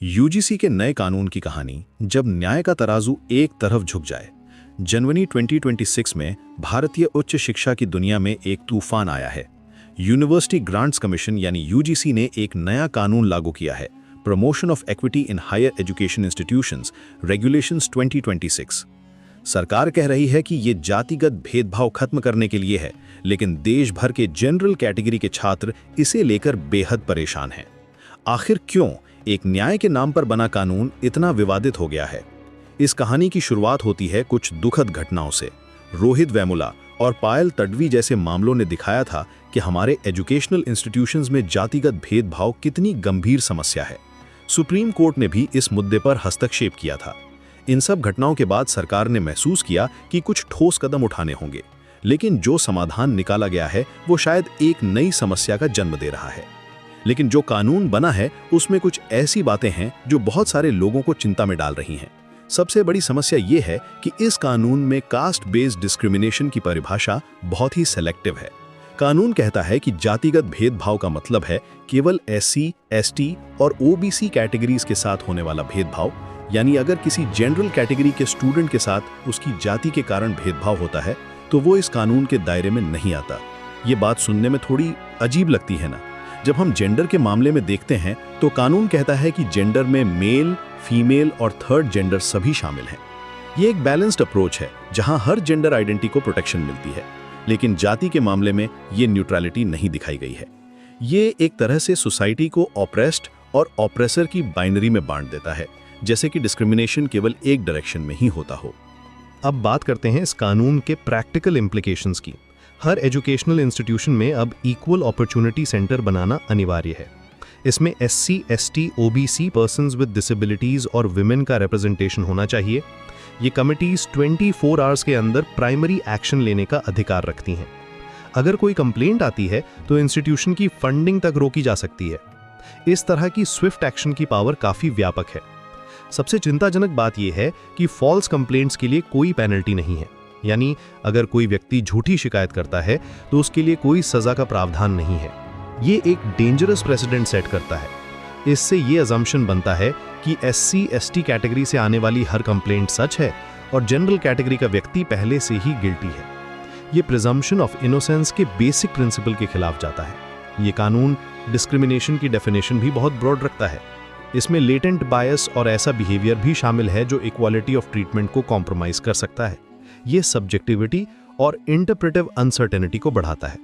UGC के नए कानून की कहानी, जब न्याय का तराजू एक तरफ झुक जाए। जनवरी 2026 में भारतीय उच्च शिक्षा की दुनिया में एक तूफान आया है। यूनिवर्सिटी ग्रांट्स कमीशन यानी यूजीसी ने एक नया कानून लागू किया है, promotion of equity in higher education institutions regulations 2026। सरकार कह रही है कि ये जातिगत भेदभाव खत्म करने के लिए है, लेकिन देश भर के जनरल कैटेगरी के छात्र इसे लेकर बेहद परेशान हैं। आखिर क्यों एक न्याय के नाम पर बना कानून इतना विवादित हो गया है? इस कहानी की शुरुआत होती है कुछ दुखद घटनाओं से। रोहित वेमुला और पायल तडवी जैसे मामलों ने दिखाया था कि हमारे एजुकेशनल इंस्टीट्यूशंस में जातिगत भेदभाव कितनी गंभीर समस्या है। सुप्रीम कोर्ट ने भी इस मुद्दे पर हस्तक्षेप किया था। इन सब घटनाओं के बाद सरकार ने महसूस किया कि कुछ ठोस कदम उठाने होंगे, लेकिन जो समाधान निकाला गया है वो शायद एक नई समस्या का जन्म दे रहा है। लेकिन जो कानून बना है उसमें कुछ ऐसी बातें हैं जो बहुत सारे लोगों को चिंता में डाल रही हैं। सबसे बड़ी समस्या ये है कि इस कानून में कास्ट बेस्ड डिस्क्रिमिनेशन की परिभाषा बहुत ही सेलेक्टिव है। कानून कहता है कि जातिगत भेदभाव का मतलब है केवल एससी, एसटी और ओबीसी कैटेगरीज के साथ होने वाला भेदभाव, यानी अगर किसी जनरल कैटेगरी के स्टूडेंट के साथ उसकी जाति के कारण भेदभाव होता है तो वो इस कानून के दायरे में नहीं आता। ये बात सुनने में थोड़ी अजीब लगती है ना? जब हम जेंडर के मामले में देखते हैं तो कानून कहता है कि जेंडर में मेल, फीमेल और थर्ड जेंडर सभी शामिल हैं। ये एक बैलेंस्ड अप्रोच है जहां हर जेंडर आइडेंटिटी को प्रोटेक्शन मिलती है, लेकिन जाति के मामले में ये न्यूट्रलिटी नहीं दिखाई गई है। ये एक तरह से सोसाइटी को ऑप्रेस्ड और ऑप्रेसर की बाइनरी में बांट देता है, जैसे कि डिस्क्रिमिनेशन केवल एक डायरेक्शन में ही होता हो। अब बात करते हैं इस कानून के प्रैक्टिकल इम्प्लीकेशंस की। हर एजुकेशनल इंस्टीट्यूशन में अब इक्वल अपॉर्चुनिटी सेंटर बनाना अनिवार्य है। इसमें SC, ST, OBC, persons with disabilities और विमेन का रिप्रेजेंटेशन होना चाहिए। ये कमिटीज 24 आवर्स के अंदर प्राइमरी एक्शन लेने का अधिकार रखती हैं। अगर कोई कंप्लेंट आती है तो इंस्टीट्यूशन की फंडिंग तक रोकी जा सकती है। इस तरह की स्विफ्ट एक्शन की पावर काफ़ी व्यापक है। सबसे चिंताजनक बात यह है कि फॉल्स कंप्लेंट्स के लिए कोई पेनल्टी नहीं है, यानी अगर कोई व्यक्ति झूठी शिकायत करता है तो उसके लिए कोई सजा का प्रावधान नहीं है। ये एक डेंजरस प्रेसिडेंट सेट करता है। इससे ये अजम्पशन बनता है कि एससी, एसटी कैटेगरी से आने वाली हर कंप्लेंट सच है और जनरल कैटेगरी का व्यक्ति पहले से ही गिल्टी है। ये प्रिजम्पशन ऑफ इनोसेंस के बेसिक प्रिंसिपल के खिलाफ जाता है। ये कानून डिस्क्रिमिनेशन की डेफिनेशन भी बहुत ब्रॉड रखता है। इसमें लेटेंट बायस और ऐसा बिहेवियर भी शामिल है जो इक्वालिटी ऑफ ट्रीटमेंट को कॉम्प्रोमाइज कर सकता है। ये सब्जेक्टिविटी और इंटरप्रेटिव अनसर्टेनिटी को बढ़ाता है।